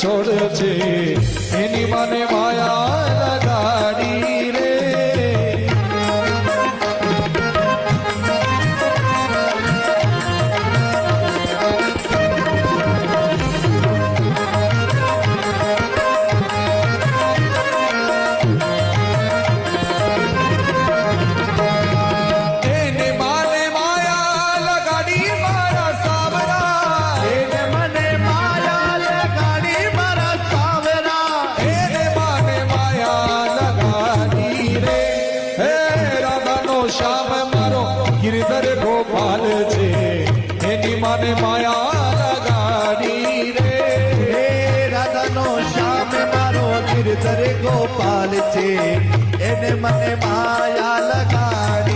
છોડ છે એની મને માયા લગાડી રે ગિરધર ગોપાલ છે એની માને માયા લગાડી રે હે રાધાનો શ્યામ મારો ગિરધર ગોપાલ છે એને મને માયા લગાડી